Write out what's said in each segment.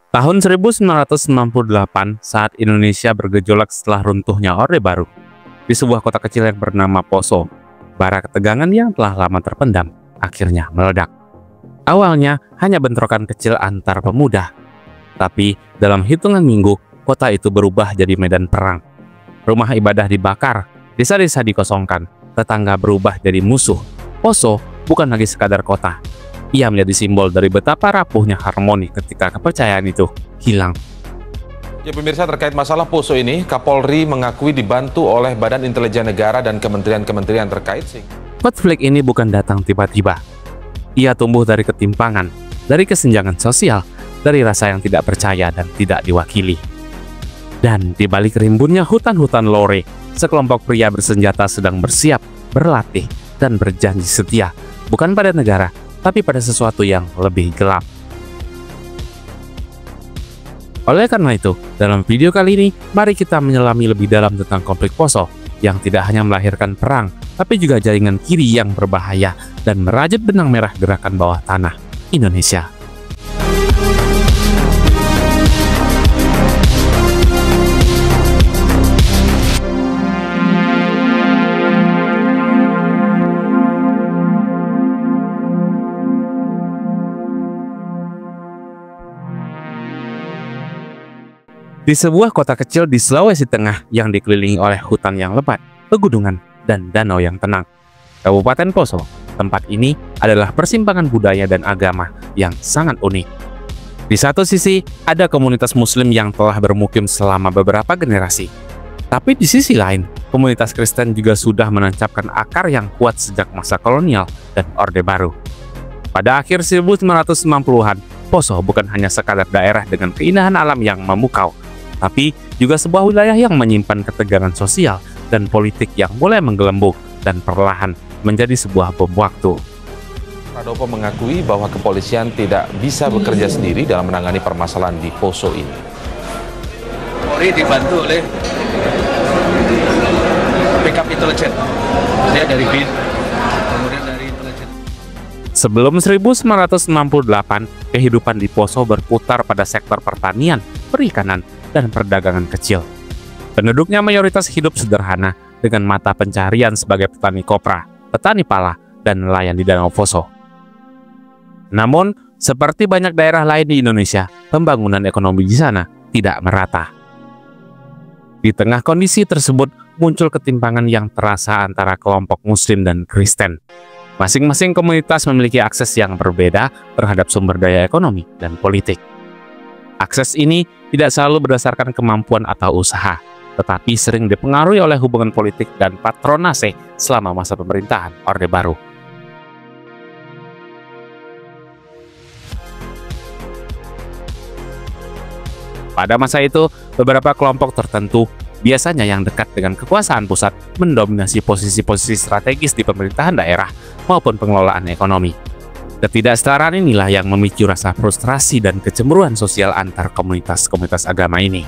Tahun 1998, saat Indonesia bergejolak setelah runtuhnya Orde Baru, di sebuah kota kecil yang bernama Poso, bara ketegangan yang telah lama terpendam akhirnya meledak. Awalnya hanya bentrokan kecil antar pemuda, tapi dalam hitungan minggu, kota itu berubah jadi medan perang. Rumah ibadah dibakar, desa-desa dikosongkan, tetangga berubah jadi musuh. Poso bukan lagi sekadar kota. Ia menjadi simbol dari betapa rapuhnya harmoni ketika kepercayaan itu hilang. Ya pemirsa, terkait masalah Poso ini, Kapolri mengakui dibantu oleh Badan Intelijen Negara dan kementerian-kementerian terkait. Konflik ini bukan datang tiba-tiba. Ia tumbuh dari ketimpangan, dari kesenjangan sosial, dari rasa yang tidak percaya dan tidak diwakili. Dan di balik rimbunnya hutan-hutan lore, sekelompok pria bersenjata sedang bersiap, berlatih, dan berjanji setia, bukan pada negara, tapi pada sesuatu yang lebih gelap. Oleh karena itu, dalam video kali ini, mari kita menyelami lebih dalam tentang konflik Poso, yang tidak hanya melahirkan perang, tapi juga jaringan kiri yang berbahaya dan merajut benang merah gerakan bawah tanah Indonesia. Di sebuah kota kecil di Sulawesi Tengah yang dikelilingi oleh hutan yang lebat, pegunungan, dan danau yang tenang, Kabupaten Poso, tempat ini adalah persimpangan budaya dan agama yang sangat unik. Di satu sisi, ada komunitas Muslim yang telah bermukim selama beberapa generasi. Tapi di sisi lain, komunitas Kristen juga sudah menancapkan akar yang kuat sejak masa kolonial dan Orde Baru. Pada akhir 1990-an, Poso bukan hanya sekadar daerah dengan keindahan alam yang memukau, tapi juga sebuah wilayah yang menyimpan ketegangan sosial dan politik yang mulai menggelembung dan perlahan menjadi sebuah bom waktu. Pradopo mengakui bahwa kepolisian tidak bisa bekerja sendiri dalam menangani permasalahan di Poso ini. Polri dibantu oleh backup intelijen, dia dari BIN, kemudian dari intelijen. Sebelum 1968, kehidupan di Poso berputar pada sektor pertanian, perikanan, dan perdagangan kecil. Penduduknya mayoritas hidup sederhana dengan mata pencarian sebagai petani kopra, petani pala, dan nelayan di Danau Poso. Namun, seperti banyak daerah lain di Indonesia, pembangunan ekonomi di sana tidak merata. Di tengah kondisi tersebut, muncul ketimpangan yang terasa antara kelompok Muslim dan Kristen. Masing-masing komunitas memiliki akses yang berbeda terhadap sumber daya ekonomi dan politik. Akses ini tidak selalu berdasarkan kemampuan atau usaha, tetapi sering dipengaruhi oleh hubungan politik dan patronase selama masa pemerintahan Orde Baru. Pada masa itu, beberapa kelompok tertentu, biasanya yang dekat dengan kekuasaan pusat, mendominasi posisi-posisi strategis di pemerintahan daerah maupun pengelolaan ekonomi. Ketidaksetaraan inilah yang memicu rasa frustrasi dan kecemburuan sosial antar komunitas-komunitas agama ini.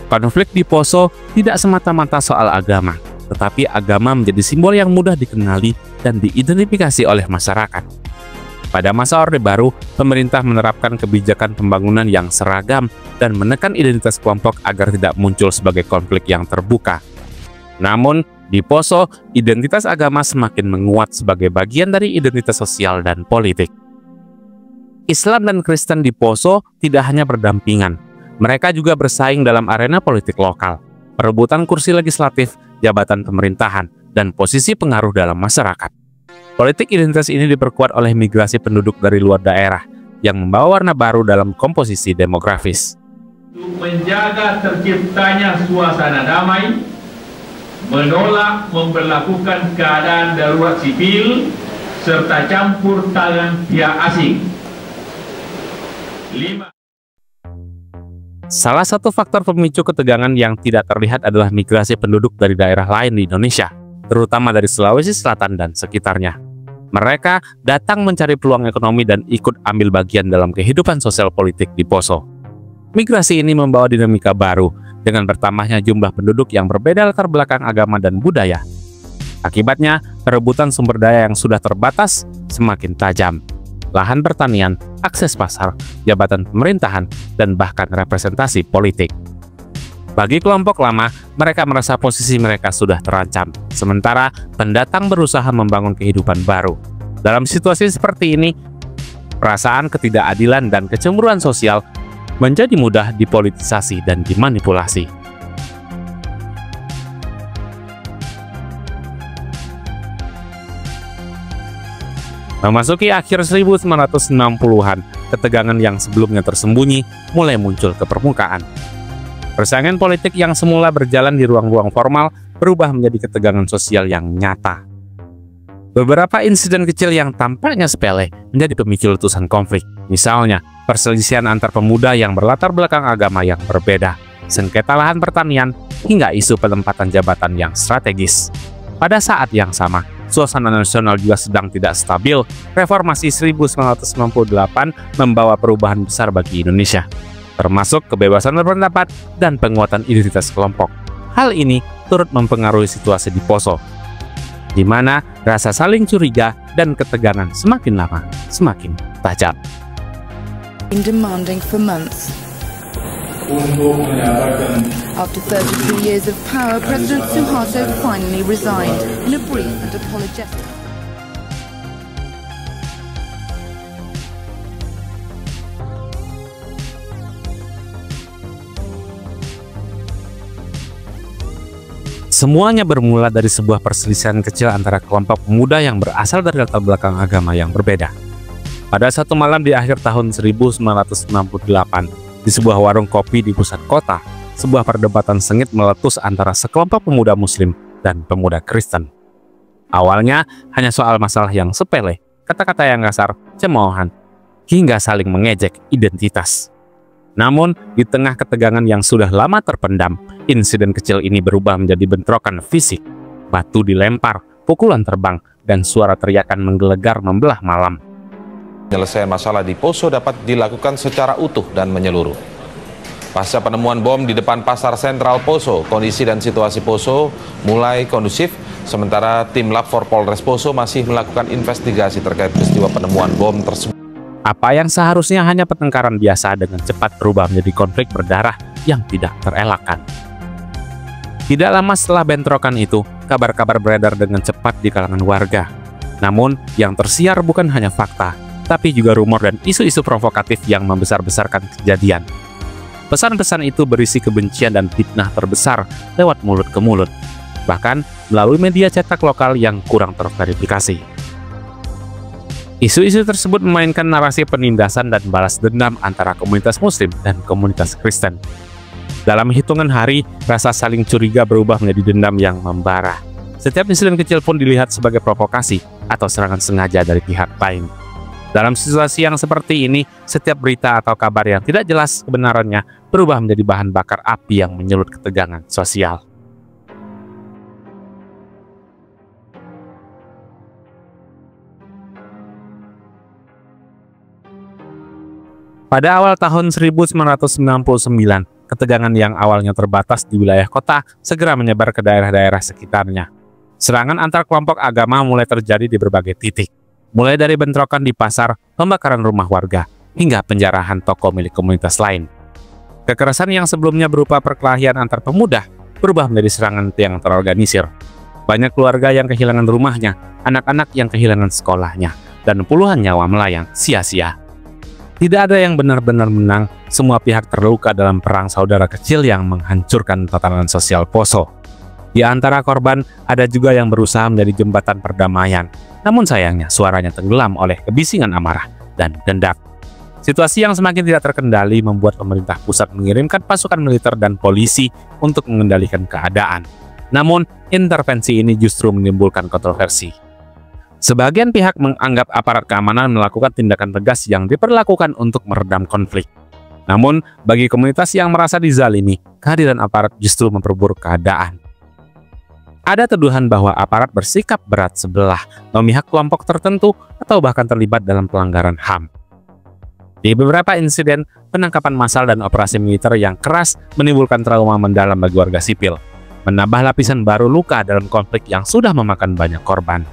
Konflik di Poso tidak semata-mata soal agama, tetapi agama menjadi simbol yang mudah dikenali dan diidentifikasi oleh masyarakat. Pada masa Orde Baru, pemerintah menerapkan kebijakan pembangunan yang seragam dan menekan identitas kelompok agar tidak muncul sebagai konflik yang terbuka. Namun, di Poso, identitas agama semakin menguat sebagai bagian dari identitas sosial dan politik. Islam dan Kristen di Poso tidak hanya berdampingan, mereka juga bersaing dalam arena politik lokal, perebutan kursi legislatif, jabatan pemerintahan, dan posisi pengaruh dalam masyarakat. Politik identitas ini diperkuat oleh migrasi penduduk dari luar daerah yang membawa warna baru dalam komposisi demografis. Untuk menjaga terciptanya suasana damai, menolak memberlakukan keadaan darurat sipil, serta campur tangan pihak asing. 5. Salah satu faktor pemicu ketegangan yang tidak terlihat adalah migrasi penduduk dari daerah lain di Indonesia, terutama dari Sulawesi Selatan dan sekitarnya. Mereka datang mencari peluang ekonomi dan ikut ambil bagian dalam kehidupan sosial politik di Poso. Migrasi ini membawa dinamika baru, dengan bertambahnya jumlah penduduk yang berbeda latar belakang agama dan budaya. Akibatnya, perebutan sumber daya yang sudah terbatas semakin tajam. lahan pertanian, akses pasar, jabatan pemerintahan, dan bahkan representasi politik. Bagi kelompok lama, mereka merasa posisi mereka sudah terancam, sementara pendatang berusaha membangun kehidupan baru. Dalam situasi seperti ini, perasaan ketidakadilan dan kecemburuan sosial menjadi mudah dipolitisasi dan dimanipulasi. Memasuki akhir 1960-an, ketegangan yang sebelumnya tersembunyi mulai muncul ke permukaan. Persaingan politik yang semula berjalan di ruang-ruang formal berubah menjadi ketegangan sosial yang nyata. Beberapa insiden kecil yang tampaknya sepele menjadi pemicu letusan konflik. Misalnya, perselisihan antar pemuda yang berlatar belakang agama yang berbeda, sengketa lahan pertanian, hingga isu penempatan jabatan yang strategis. Pada saat yang sama, suasana nasional juga sedang tidak stabil. Reformasi 1998 membawa perubahan besar bagi Indonesia, termasuk kebebasan berpendapat dan penguatan identitas kelompok. Hal ini turut mempengaruhi situasi di Poso, di mana rasa saling curiga dan ketegangan semakin lama semakin tajam. Demanding for months. After 33 years of power, President Suharto finally resigned in a brief and apologetic. Semuanya bermula dari sebuah perselisihan kecil antara kelompok pemuda yang berasal dari latar belakang agama yang berbeda. Pada satu malam di akhir tahun 1968, di sebuah warung kopi di pusat kota, sebuah perdebatan sengit meletus antara sekelompok pemuda Muslim dan pemuda Kristen. Awalnya hanya soal masalah yang sepele, kata-kata yang kasar, cemoohan, hingga saling mengejek identitas. Namun, di tengah ketegangan yang sudah lama terpendam, insiden kecil ini berubah menjadi bentrokan fisik. Batu dilempar, pukulan terbang, dan suara teriakan menggelegar membelah malam. Penyelesaian masalah di Poso dapat dilakukan secara utuh dan menyeluruh. Pasca penemuan bom di depan pasar sentral Poso, kondisi dan situasi Poso mulai kondusif, sementara tim Lab 4 Polres Poso masih melakukan investigasi terkait peristiwa penemuan bom tersebut. Apa yang seharusnya hanya pertengkaran biasa dengan cepat berubah menjadi konflik berdarah yang tidak terelakkan. Tidak lama setelah bentrokan itu, kabar-kabar beredar dengan cepat di kalangan warga. Namun, yang tersiar bukan hanya fakta, tapi juga rumor dan isu-isu provokatif yang membesar-besarkan kejadian. Pesan-pesan itu berisi kebencian dan fitnah terbesar lewat mulut ke mulut, bahkan melalui media cetak lokal yang kurang terverifikasi. Isu-isu tersebut memainkan narasi penindasan dan balas dendam antara komunitas Muslim dan komunitas Kristen. Dalam hitungan hari, rasa saling curiga berubah menjadi dendam yang membara. Setiap insiden kecil pun dilihat sebagai provokasi atau serangan sengaja dari pihak lain. Dalam situasi yang seperti ini, setiap berita atau kabar yang tidak jelas kebenarannya berubah menjadi bahan bakar api yang menyulut ketegangan sosial. Pada awal tahun 1999, ketegangan yang awalnya terbatas di wilayah kota segera menyebar ke daerah-daerah sekitarnya. Serangan antar kelompok agama mulai terjadi di berbagai titik. Mulai dari bentrokan di pasar, pembakaran rumah warga, hingga penjarahan toko milik komunitas lain. Kekerasan yang sebelumnya berupa perkelahian antar pemuda berubah menjadi serangan yang terorganisir. Banyak keluarga yang kehilangan rumahnya, anak-anak yang kehilangan sekolahnya, dan puluhan nyawa melayang sia-sia. Tidak ada yang benar-benar menang, semua pihak terluka dalam perang saudara kecil yang menghancurkan tatanan sosial Poso. Di antara korban, ada juga yang berusaha menjadi jembatan perdamaian. Namun sayangnya, suaranya tenggelam oleh kebisingan amarah dan dendam. Situasi yang semakin tidak terkendali membuat pemerintah pusat mengirimkan pasukan militer dan polisi untuk mengendalikan keadaan. Namun, intervensi ini justru menimbulkan kontroversi. Sebagian pihak menganggap aparat keamanan melakukan tindakan tegas yang diperlakukan untuk meredam konflik. Namun, bagi komunitas yang merasa dizalimi, kehadiran aparat justru memperburuk keadaan. Ada tuduhan bahwa aparat bersikap berat sebelah, memihak kelompok tertentu, atau bahkan terlibat dalam pelanggaran HAM. Di beberapa insiden, penangkapan massal dan operasi militer yang keras menimbulkan trauma mendalam bagi warga sipil, menambah lapisan baru luka dalam konflik yang sudah memakan banyak korban.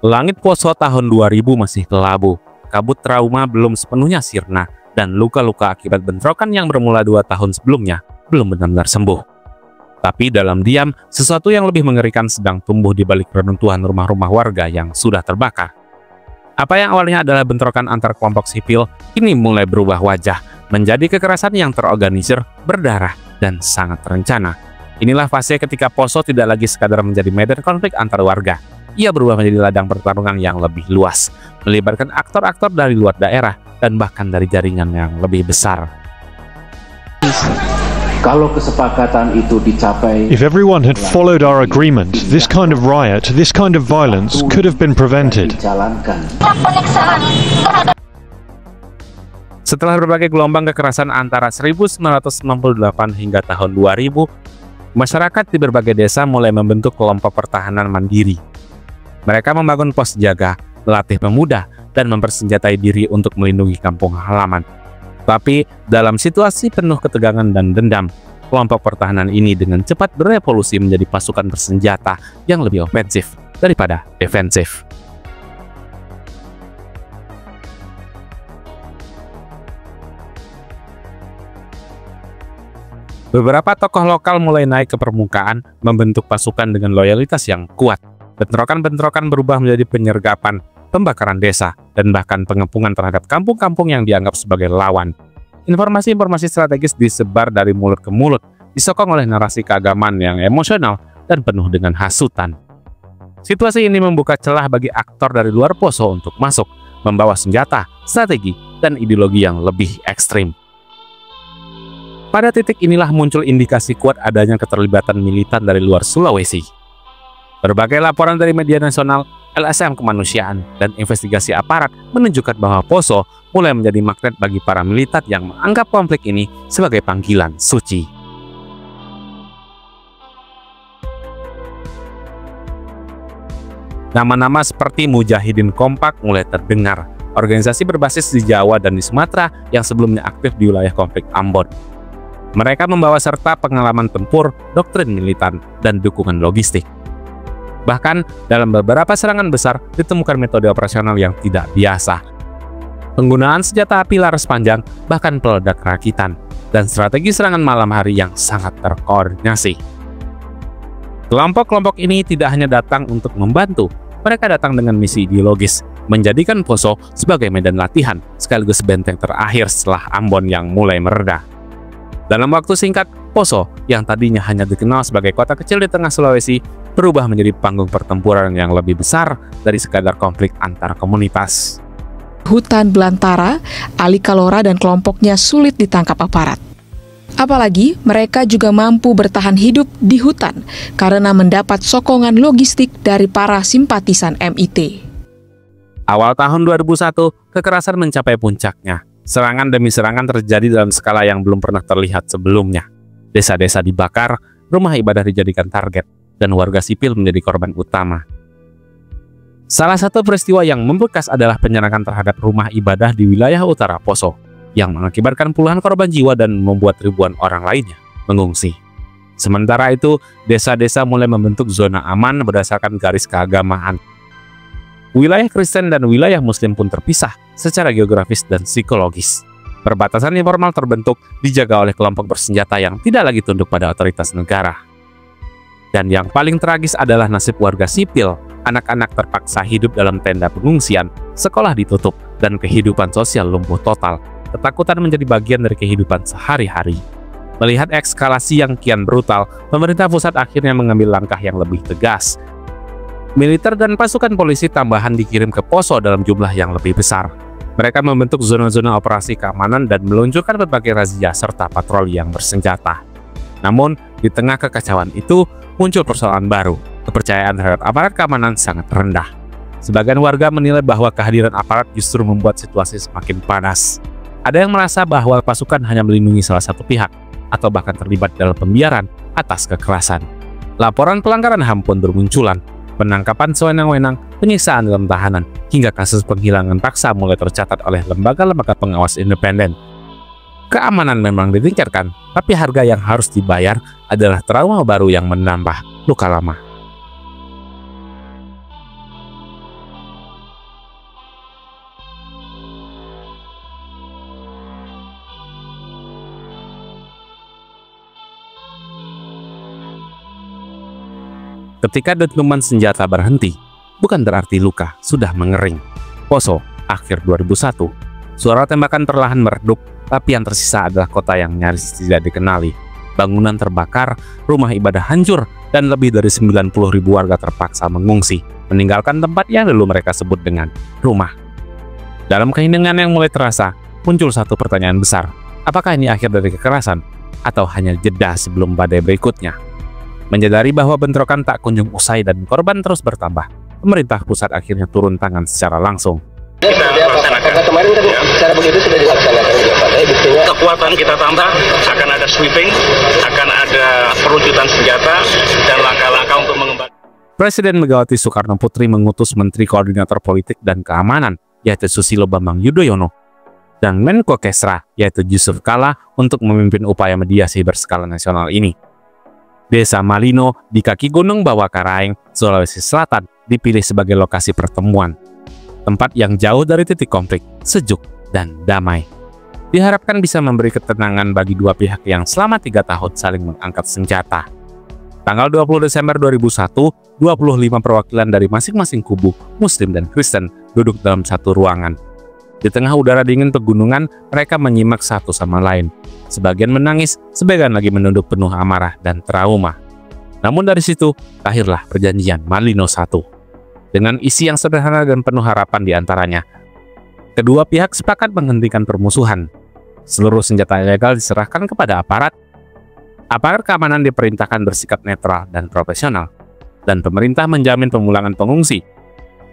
Langit Poso tahun 2000 masih kelabu, kabut trauma belum sepenuhnya sirna, dan luka-luka akibat bentrokan yang bermula 2 tahun sebelumnya belum benar-benar sembuh. Tapi dalam diam, sesuatu yang lebih mengerikan sedang tumbuh di balik reruntuhan rumah-rumah warga yang sudah terbakar. Apa yang awalnya adalah bentrokan antar kelompok sipil, kini mulai berubah wajah, menjadi kekerasan yang terorganisir, berdarah, dan sangat terencana. Inilah fase ketika Poso tidak lagi sekadar menjadi medan konflik antar warga. Ia berubah menjadi ladang pertarungan yang lebih luas, melibatkan aktor-aktor dari luar daerah dan bahkan dari jaringan yang lebih besar. Kalau kesepakatan itu dicapai, if everyone had followed our agreement, this kind of riot, this kind of violence could have been prevented. Setelah berbagai gelombang kekerasan antara 1998 hingga tahun 2000, masyarakat di berbagai desa mulai membentuk kelompok pertahanan mandiri. Mereka membangun pos jaga, melatih pemuda, dan mempersenjatai diri untuk melindungi kampung halaman. Tapi, dalam situasi penuh ketegangan dan dendam, kelompok pertahanan ini dengan cepat berevolusi menjadi pasukan bersenjata yang lebih ofensif daripada defensif. Beberapa tokoh lokal mulai naik ke permukaan, membentuk pasukan dengan loyalitas yang kuat. Bentrokan-bentrokan berubah menjadi penyergapan, pembakaran desa, dan bahkan pengepungan terhadap kampung-kampung yang dianggap sebagai lawan. Informasi-informasi strategis disebar dari mulut ke mulut, disokong oleh narasi keagamaan yang emosional dan penuh dengan hasutan. Situasi ini membuka celah bagi aktor dari luar Poso untuk masuk, membawa senjata, strategi, dan ideologi yang lebih ekstrim. Pada titik inilah muncul indikasi kuat adanya keterlibatan militan dari luar Sulawesi. Berbagai laporan dari media nasional, LSM kemanusiaan, dan investigasi aparat menunjukkan bahwa Poso mulai menjadi magnet bagi para militan yang menganggap konflik ini sebagai panggilan suci. Nama-nama seperti Mujahidin Kompak mulai terdengar, organisasi berbasis di Jawa dan di Sumatera yang sebelumnya aktif di wilayah konflik Ambon. Mereka membawa serta pengalaman tempur, doktrin militan, dan dukungan logistik. Bahkan, dalam beberapa serangan besar ditemukan metode operasional yang tidak biasa. Penggunaan senjata api laras panjang, bahkan peledak rakitan, dan strategi serangan malam hari yang sangat terkoordinasi. Kelompok-kelompok ini tidak hanya datang untuk membantu, mereka datang dengan misi ideologis, menjadikan Poso sebagai medan latihan, sekaligus benteng terakhir setelah Ambon yang mulai mereda. Dalam waktu singkat, Poso, yang tadinya hanya dikenal sebagai kota kecil di tengah Sulawesi, berubah menjadi panggung pertempuran yang lebih besar dari sekadar konflik antar komunitas. Hutan belantara, Ali Kalora dan kelompoknya sulit ditangkap aparat. Apalagi mereka juga mampu bertahan hidup di hutan karena mendapat sokongan logistik dari para simpatisan MIT. Awal tahun 2001, kekerasan mencapai puncaknya. Serangan demi serangan terjadi dalam skala yang belum pernah terlihat sebelumnya. Desa-desa dibakar, rumah ibadah dijadikan target, dan warga sipil menjadi korban utama. Salah satu peristiwa yang membekas adalah penyerangan terhadap rumah ibadah di wilayah utara Poso, yang mengakibatkan puluhan korban jiwa dan membuat ribuan orang lainnya mengungsi. Sementara itu, desa-desa mulai membentuk zona aman berdasarkan garis keagamaan. Wilayah Kristen dan wilayah Muslim pun terpisah secara geografis dan psikologis. Perbatasan informal terbentuk, dijaga oleh kelompok bersenjata yang tidak lagi tunduk pada otoritas negara. Dan yang paling tragis adalah nasib warga sipil. Anak-anak terpaksa hidup dalam tenda pengungsian, sekolah ditutup, dan kehidupan sosial lumpuh total. Ketakutan menjadi bagian dari kehidupan sehari-hari. Melihat eskalasi yang kian brutal, pemerintah pusat akhirnya mengambil langkah yang lebih tegas. Militer dan pasukan polisi tambahan dikirim ke Poso dalam jumlah yang lebih besar. Mereka membentuk zona-zona operasi keamanan dan meluncurkan berbagai razia serta patroli yang bersenjata. Namun, di tengah kekacauan itu, muncul persoalan baru. Kepercayaan terhadap aparat keamanan sangat rendah. Sebagian warga menilai bahwa kehadiran aparat justru membuat situasi semakin panas. Ada yang merasa bahwa pasukan hanya melindungi salah satu pihak, atau bahkan terlibat dalam pembiaran atas kekerasan. Laporan pelanggaran HAM pun bermunculan. Penangkapan sewenang-wenang, penyiksaan dalam tahanan, hingga kasus penghilangan paksa mulai tercatat oleh lembaga-lembaga pengawas independen. Keamanan memang ditingkatkan, tapi harga yang harus dibayar adalah trauma baru yang menambah luka lama. Ketika dentuman senjata berhenti, bukan berarti luka sudah mengering. Poso, akhir 2001. Suara tembakan perlahan meredup, tapi yang tersisa adalah kota yang nyaris tidak dikenali. Bangunan terbakar, rumah ibadah hancur, dan lebih dari 90.000 warga terpaksa mengungsi, meninggalkan tempat yang dulu mereka sebut dengan rumah. Dalam keheningan yang mulai terasa, muncul satu pertanyaan besar. Apakah ini akhir dari kekerasan? Atau hanya jeda sebelum badai berikutnya? Menyadari bahwa bentrokan tak kunjung usai dan korban terus bertambah, pemerintah pusat akhirnya turun tangan secara langsung. Kita laksanakan. Kemarin kan cara begitu sudah dilaksanakan juga Pak. Kekuatan kita tambah, akan ada sweeping, akan ada perujutan senjata, dan langkah-langkah untuk mengembalikan. Presiden Megawati Soekarno Putri mengutus Menteri Koordinator Politik dan Keamanan, yaitu Susilo Bambang Yudhoyono, dan Menko Kesra, yaitu Yusuf Kala, untuk memimpin upaya mediasi berskala nasional ini. Desa Malino di kaki Gunung Bawakaraeng, Sulawesi Selatan, dipilih sebagai lokasi pertemuan. Tempat yang jauh dari titik konflik, sejuk, dan damai. Diharapkan bisa memberi ketenangan bagi dua pihak yang selama 3 tahun saling mengangkat senjata. Tanggal 20 Desember 2001, 25 perwakilan dari masing-masing kubu, Muslim dan Kristen, duduk dalam satu ruangan. Di tengah udara dingin pegunungan, mereka menyimak satu sama lain. Sebagian menangis, sebagian lagi menunduk penuh amarah dan trauma. Namun dari situ, lahirlah perjanjian Malino I. Dengan isi yang sederhana dan penuh harapan di antaranya. Kedua pihak sepakat menghentikan permusuhan. Seluruh senjata ilegal diserahkan kepada aparat. Aparat keamanan diperintahkan bersikap netral dan profesional. Dan pemerintah menjamin pemulangan pengungsi,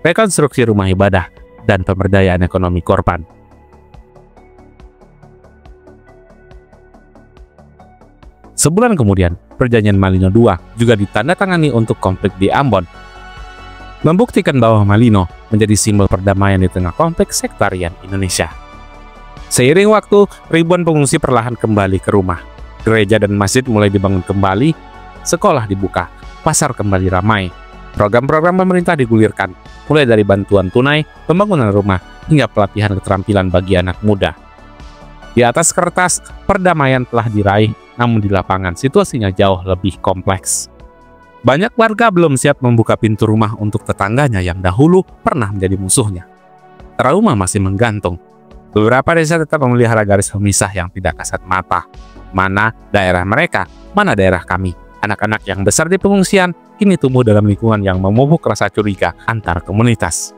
rekonstruksi rumah ibadah, dan pemberdayaan ekonomi korban. Sebulan kemudian, Perjanjian Malino II juga ditandatangani untuk konflik di Ambon, membuktikan bahwa Malino menjadi simbol perdamaian di tengah konflik sektarian Indonesia. Seiring waktu, ribuan pengungsi perlahan kembali ke rumah. Gereja dan masjid mulai dibangun kembali, sekolah dibuka, pasar kembali ramai. Program-program pemerintah digulirkan, mulai dari bantuan tunai, pembangunan rumah, hingga pelatihan keterampilan bagi anak muda. Di atas kertas, perdamaian telah diraih, namun di lapangan situasinya jauh lebih kompleks. Banyak warga belum siap membuka pintu rumah untuk tetangganya yang dahulu pernah menjadi musuhnya. Trauma masih menggantung. Beberapa desa tetap memelihara garis pemisah yang tidak kasat mata. Mana daerah mereka, mana daerah kami. Anak-anak yang besar di pengungsian kini tumbuh dalam lingkungan yang memupuk rasa curiga antar komunitas.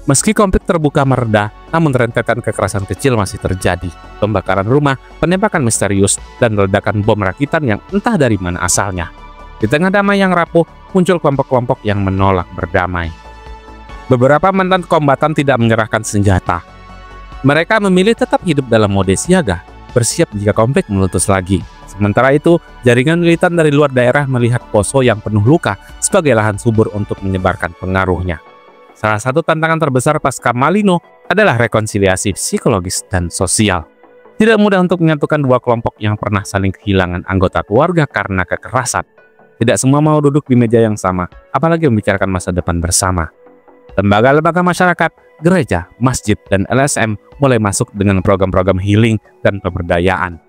Meski konflik terbuka mereda, namun rentetan kekerasan kecil masih terjadi. Pembakaran rumah, penembakan misterius, dan ledakan bom rakitan yang entah dari mana asalnya. Di tengah damai yang rapuh, muncul kelompok-kelompok yang menolak berdamai. Beberapa mantan kombatan tidak menyerahkan senjata. Mereka memilih tetap hidup dalam mode siaga, bersiap jika konflik meletus lagi. Sementara itu, jaringan militan dari luar daerah melihat Poso yang penuh luka sebagai lahan subur untuk menyebarkan pengaruhnya. Salah satu tantangan terbesar pasca Malino adalah rekonsiliasi psikologis dan sosial. Tidak mudah untuk menyatukan dua kelompok yang pernah saling kehilangan anggota keluarga karena kekerasan. Tidak semua mau duduk di meja yang sama, apalagi membicarakan masa depan bersama. Lembaga-lembaga masyarakat, gereja, masjid, dan LSM mulai masuk dengan program-program healing dan pemberdayaan.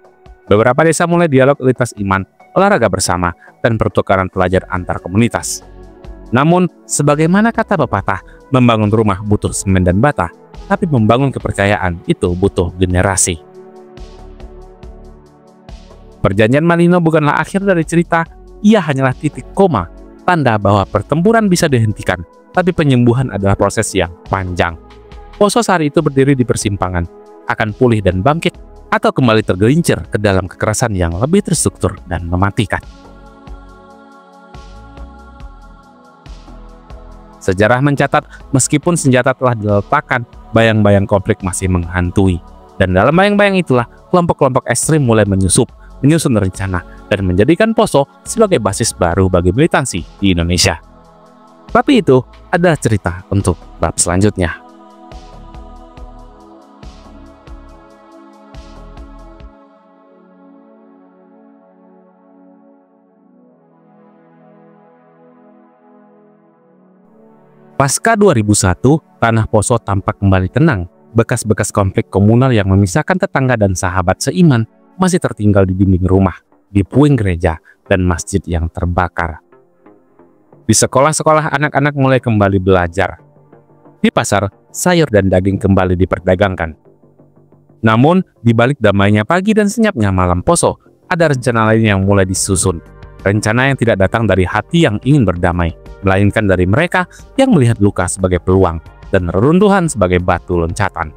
Beberapa desa mulai dialog lintas iman, olahraga bersama, dan pertukaran pelajar antar komunitas. Namun, sebagaimana kata pepatah, membangun rumah butuh semen dan bata, tapi membangun kepercayaan itu butuh generasi. Perjanjian Malino bukanlah akhir dari cerita, ia hanyalah titik koma, tanda bahwa pertempuran bisa dihentikan, tapi penyembuhan adalah proses yang panjang. Poso saat itu berdiri di persimpangan, akan pulih dan bangkit, atau kembali tergelincir ke dalam kekerasan yang lebih terstruktur dan mematikan. Sejarah mencatat, meskipun senjata telah diletakkan, bayang-bayang konflik masih menghantui. Dan dalam bayang-bayang itulah, kelompok-kelompok ekstrim mulai menyusun rencana, dan menjadikan Poso sebagai basis baru bagi militansi di Indonesia. Tapi itu adalah cerita untuk bab selanjutnya. Pasca 2001, tanah Poso tampak kembali tenang. Bekas-bekas konflik komunal yang memisahkan tetangga dan sahabat seiman masih tertinggal di dinding rumah, di puing gereja dan masjid yang terbakar. Di sekolah-sekolah anak-anak mulai kembali belajar. Di pasar, sayur dan daging kembali diperdagangkan. Namun, di balik damainya pagi dan senyapnya malam Poso, ada rencana lain yang mulai disusun. Rencana yang tidak datang dari hati yang ingin berdamai, melainkan dari mereka yang melihat luka sebagai peluang dan reruntuhan sebagai batu loncatan.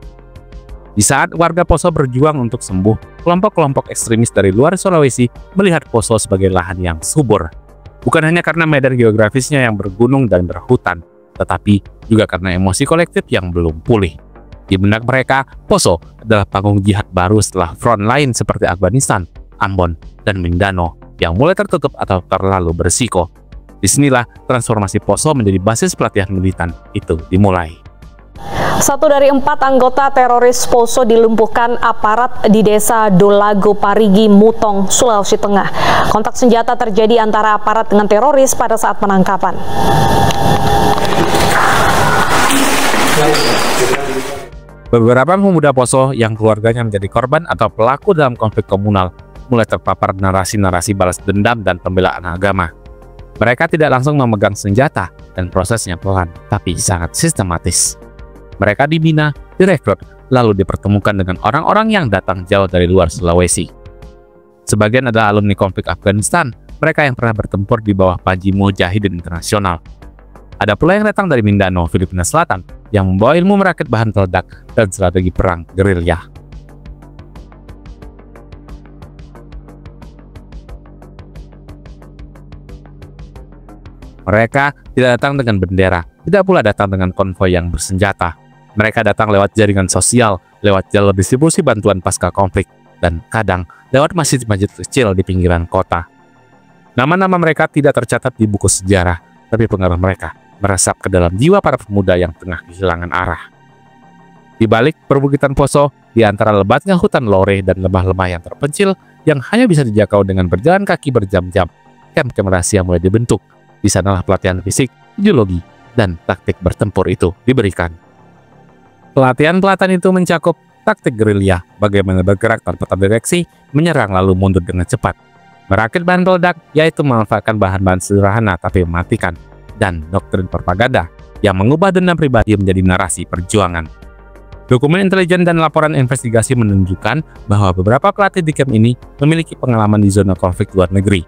Di saat warga Poso berjuang untuk sembuh, kelompok-kelompok ekstremis dari luar Sulawesi melihat Poso sebagai lahan yang subur. Bukan hanya karena medan geografisnya yang bergunung dan berhutan, tetapi juga karena emosi kolektif yang belum pulih. Di benak mereka, Poso adalah panggung jihad baru setelah front lain seperti Afghanistan, Ambon, dan Mindanao yang mulai tertutup atau terlalu berisiko. Disinilah transformasi Poso menjadi basis pelatihan militan itu dimulai. 1 dari 4 anggota teroris Poso dilumpuhkan aparat di desa Dolago Parigi, Mutong, Sulawesi Tengah. Kontak senjata terjadi antara aparat dengan teroris pada saat penangkapan. Beberapa pemuda Poso yang keluarganya menjadi korban atau pelaku dalam konflik komunal mulai terpapar narasi-narasi balas dendam dan pembelaan agama. Mereka tidak langsung memegang senjata dan prosesnya pelan, tapi sangat sistematis. Mereka dibina, direkrut, lalu dipertemukan dengan orang-orang yang datang jauh dari luar Sulawesi. Sebagian adalah alumni konflik Afghanistan, mereka yang pernah bertempur di bawah Panji Mujahidin Internasional. Ada pula yang datang dari Mindanao, Filipina Selatan, yang membawa ilmu merakit bahan peledak dan strategi perang gerilya. Mereka tidak datang dengan bendera, tidak pula datang dengan konvoi yang bersenjata. Mereka datang lewat jaringan sosial, lewat jalur distribusi bantuan pasca konflik, dan kadang lewat masjid-masjid kecil di pinggiran kota. Nama-nama mereka tidak tercatat di buku sejarah, tapi pengaruh mereka meresap ke dalam jiwa para pemuda yang tengah kehilangan arah. Di balik perbukitan Poso, di antara lebatnya hutan lore dan lembah-lembah yang terpencil, yang hanya bisa dijangkau dengan berjalan kaki berjam-jam, kamp-kamp rahasia mulai dibentuk. Di sanalah pelatihan fisik, ideologi, dan taktik bertempur itu diberikan. Pelatihan-pelatihan itu mencakup taktik gerilya, bagaimana bergerak tanpa terdeteksi, menyerang lalu mundur dengan cepat. Merakit bahan peledak, yaitu memanfaatkan bahan-bahan sederhana tapi mematikan. Dan doktrin propaganda, yang mengubah dendam pribadi menjadi narasi perjuangan. Dokumen intelijen dan laporan investigasi menunjukkan bahwa beberapa pelatih di camp ini memiliki pengalaman di zona konflik luar negeri.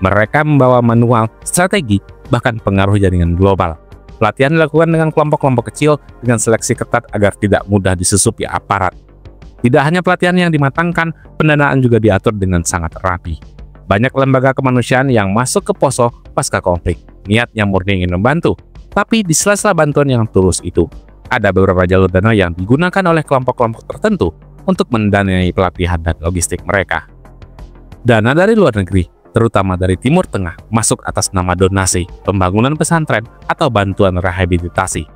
Mereka membawa manual, strategi, bahkan pengaruh jaringan global. Pelatihan dilakukan dengan kelompok-kelompok kecil dengan seleksi ketat agar tidak mudah disusupi aparat. Tidak hanya pelatihan yang dimatangkan, pendanaan juga diatur dengan sangat rapi. Banyak lembaga kemanusiaan yang masuk ke Poso pasca konflik, niatnya murni ingin membantu. Tapi di sela-sela bantuan yang tulus itu, ada beberapa jalur dana yang digunakan oleh kelompok-kelompok tertentu untuk mendanai pelatihan dan logistik mereka. Dana dari luar negeri, terutama dari Timur Tengah, masuk atas nama donasi, pembangunan pesantren, atau bantuan rehabilitasi.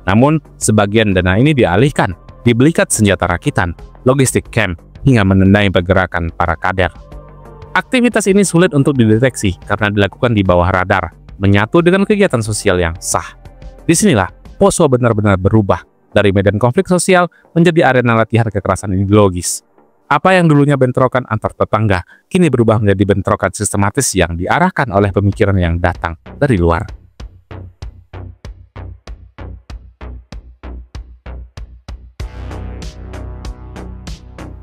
Namun, sebagian dana ini dialihkan, dibelikan senjata rakitan, logistik camp, hingga menandai pergerakan para kader. Aktivitas ini sulit untuk dideteksi karena dilakukan di bawah radar, menyatu dengan kegiatan sosial yang sah. Disinilah Poso benar-benar berubah dari medan konflik sosial menjadi arena latihan kekerasan ideologis. Apa yang dulunya bentrokan antar tetangga, kini berubah menjadi bentrokan sistematis yang diarahkan oleh pemikiran yang datang dari luar.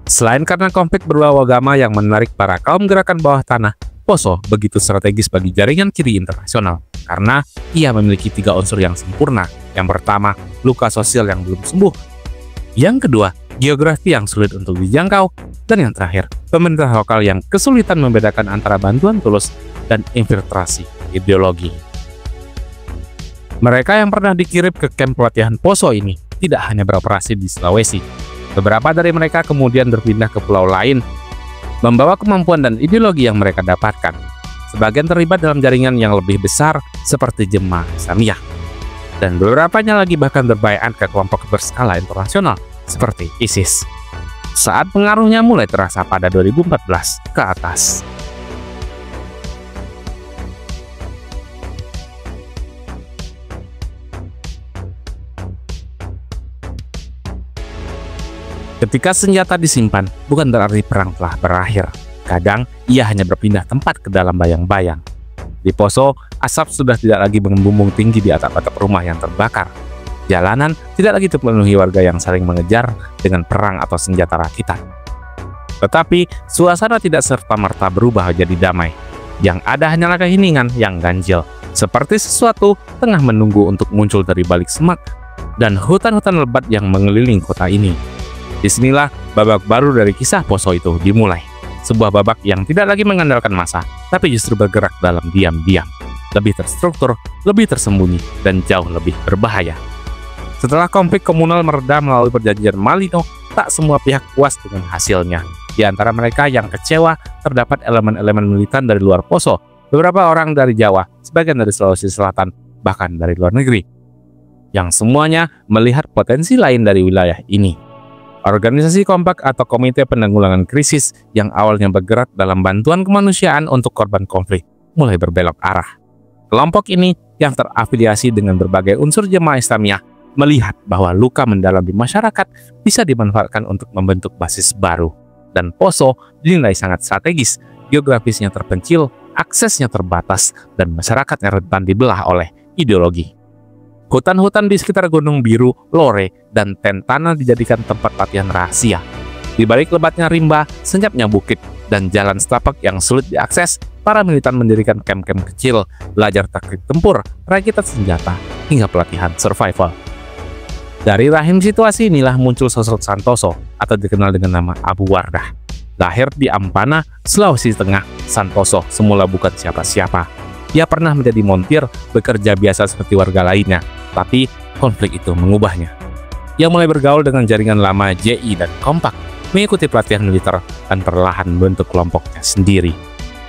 Selain karena konflik berbau agama yang menarik para kaum gerakan bawah tanah, Poso begitu strategis bagi jaringan kiri internasional karena ia memiliki 3 unsur yang sempurna. Yang pertama, luka sosial yang belum sembuh. Yang kedua, geografi yang sulit untuk dijangkau, dan yang terakhir, pemerintah lokal yang kesulitan membedakan antara bantuan tulus dan infiltrasi ideologi. Mereka yang pernah dikirim ke kamp pelatihan Poso ini tidak hanya beroperasi di Sulawesi. Beberapa dari mereka kemudian berpindah ke pulau lain, membawa kemampuan dan ideologi yang mereka dapatkan. Sebagian terlibat dalam jaringan yang lebih besar seperti Jemaah Islamiyah, dan beberapanya lagi bahkan berbaiat ke kelompok berskala internasional seperti ISIS. Saat pengaruhnya mulai terasa pada 2014 ke atas. Ketika senjata disimpan, bukan berarti perang telah berakhir. Kadang ia hanya berpindah tempat ke dalam bayang-bayang. Di Poso, asap sudah tidak lagi membumbung tinggi di atap-atap rumah yang terbakar. Jalanan tidak lagi dipenuhi warga yang saling mengejar dengan perang atau senjata rakitan. Tetapi, suasana tidak serta-merta berubah jadi damai. Yang ada hanyalah keheningan yang ganjil, seperti sesuatu tengah menunggu untuk muncul dari balik semak dan hutan-hutan lebat yang mengelilingi kota ini. Disinilah babak baru dari kisah Poso itu dimulai. Sebuah babak yang tidak lagi mengandalkan massa, tapi justru bergerak dalam diam-diam, lebih terstruktur, lebih tersembunyi, dan jauh lebih berbahaya. Setelah konflik komunal mereda melalui perjanjian Malino, tak semua pihak puas dengan hasilnya. Di antara mereka yang kecewa, terdapat elemen-elemen militan dari luar Poso, beberapa orang dari Jawa, sebagian dari Sulawesi Selatan, bahkan dari luar negeri, yang semuanya melihat potensi lain dari wilayah ini. Organisasi kompak atau Komite Penanggulangan Krisis yang awalnya bergerak dalam bantuan kemanusiaan untuk korban konflik mulai berbelok arah. Kelompok ini yang terafiliasi dengan berbagai unsur jemaah Islamiyah melihat bahwa luka mendalam di masyarakat bisa dimanfaatkan untuk membentuk basis baru. Dan Poso dinilai sangat strategis, geografisnya terpencil, aksesnya terbatas, dan masyarakatnya rentan dibelah oleh ideologi. Hutan-hutan di sekitar Gunung Biru, Lore, dan Tentana dijadikan tempat latihan rahasia. Di balik lebatnya rimba, senyapnya bukit, dan jalan setapak yang sulit diakses, para militan mendirikan kem-kem kecil, belajar taktik tempur, rakitan senjata, hingga pelatihan survival. Dari rahim situasi inilah muncul sosok Santoso, atau dikenal dengan nama Abu Wardah. Lahir di Ampana, Sulawesi Tengah, Santoso semula bukan siapa-siapa. Ia pernah menjadi montir, bekerja biasa seperti warga lainnya, tapi konflik itu mengubahnya. Ia mulai bergaul dengan jaringan lama JI dan Kompak, mengikuti pelatihan militer, dan perlahan membentuk kelompoknya sendiri.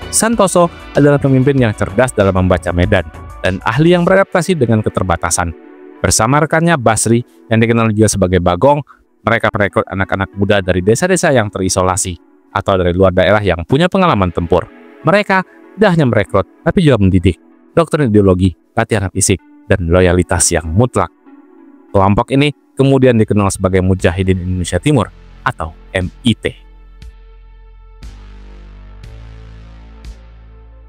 Santoso adalah pemimpin yang cerdas dalam membaca medan, dan ahli yang beradaptasi dengan keterbatasan. Bersama rekannya Basri, yang dikenal juga sebagai Bagong, mereka merekrut anak-anak muda dari desa-desa yang terisolasi, atau dari luar daerah yang punya pengalaman tempur. Mereka tidak hanya merekrut, tapi juga mendidik, doktrin ideologi, latihan fisik, dan loyalitas yang mutlak. Kelompok ini kemudian dikenal sebagai Mujahidin Indonesia Timur, atau MIT.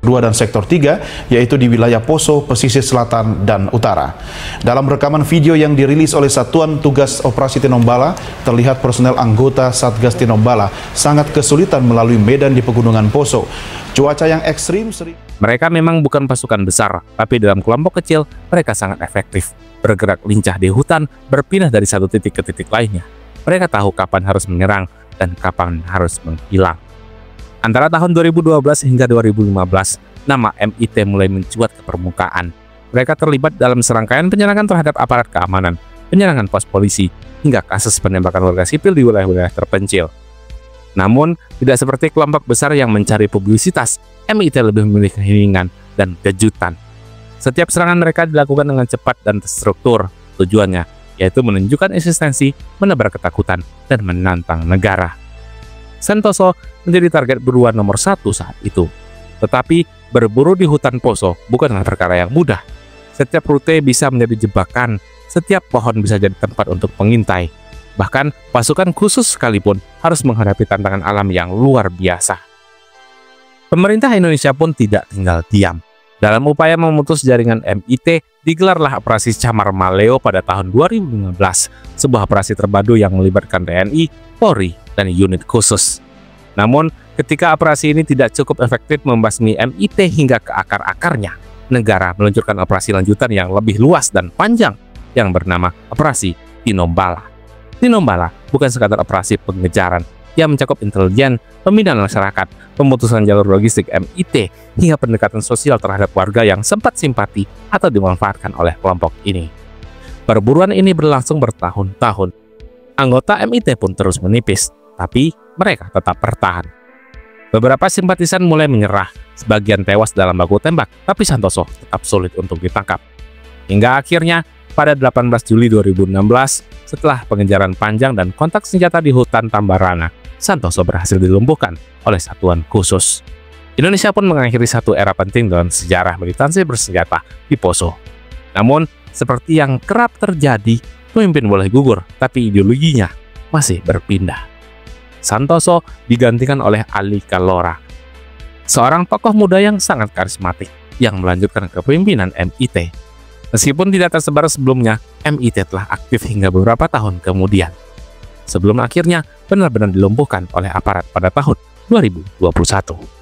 Dan sektor 3, yaitu di wilayah Poso, pesisir selatan dan utara. Dalam rekaman video yang dirilis oleh Satuan Tugas Operasi Tinombala, terlihat personel anggota Satgas Tinombala sangat kesulitan melalui medan di pegunungan Poso. Cuaca yang ekstrim sering... Mereka memang bukan pasukan besar, tapi dalam kelompok kecil, mereka sangat efektif. Bergerak lincah di hutan, berpindah dari satu titik ke titik lainnya. Mereka tahu kapan harus menyerang dan kapan harus menghilang. Antara tahun 2012 hingga 2015, nama MIT mulai mencuat ke permukaan. Mereka terlibat dalam serangkaian penyerangan terhadap aparat keamanan, penyerangan pos polisi, hingga kasus penembakan warga sipil di wilayah-wilayah terpencil. Namun, tidak seperti kelompok besar yang mencari publisitas, MIT lebih memilih keheningan dan kejutan. Setiap serangan mereka dilakukan dengan cepat dan terstruktur. Tujuannya yaitu menunjukkan eksistensi, menebar ketakutan, dan menantang negara. Santoso menjadi target buruan nomor 1 saat itu. Tetapi berburu di hutan Poso bukanlah perkara yang mudah. Setiap rute bisa menjadi jebakan, setiap pohon bisa jadi tempat untuk pengintai. Bahkan pasukan khusus sekalipun harus menghadapi tantangan alam yang luar biasa. Pemerintah Indonesia pun tidak tinggal diam. Dalam upaya memutus jaringan MIT, digelarlah Operasi Camar Maleo pada tahun 2015, sebuah operasi terpadu yang melibatkan TNI, Polri, dan unit khusus. Namun, ketika operasi ini tidak cukup efektif membasmi MIT hingga ke akar-akarnya, negara meluncurkan operasi lanjutan yang lebih luas dan panjang yang bernama Operasi Tinombala. Tinombala bukan sekadar operasi pengejaran, yang mencakup intelijen, pembinaan masyarakat, pemutusan jalur logistik MIT, hingga pendekatan sosial terhadap warga yang sempat simpati atau dimanfaatkan oleh kelompok ini. Perburuan ini berlangsung bertahun-tahun. Anggota MIT pun terus menipis, tapi mereka tetap bertahan. Beberapa simpatisan mulai menyerah, sebagian tewas dalam baku tembak, tapi Santoso tetap sulit untuk ditangkap. Hingga akhirnya, pada 18 Juli 2016, setelah pengejaran panjang dan kontak senjata di hutan Tambarana, Santoso berhasil dilumpuhkan oleh satuan khusus. Indonesia pun mengakhiri satu era penting dalam sejarah militansi bersenjata di Poso. Namun, seperti yang kerap terjadi, pemimpin boleh gugur, tapi ideologinya masih berpindah. Santoso digantikan oleh Ali Kalora, seorang tokoh muda yang sangat karismatik yang melanjutkan kepemimpinan MIT. Meskipun tidak tersebar sebelumnya, MIT telah aktif hingga beberapa tahun kemudian, sebelum akhirnya benar-benar dilumpuhkan oleh aparat pada tahun 2021.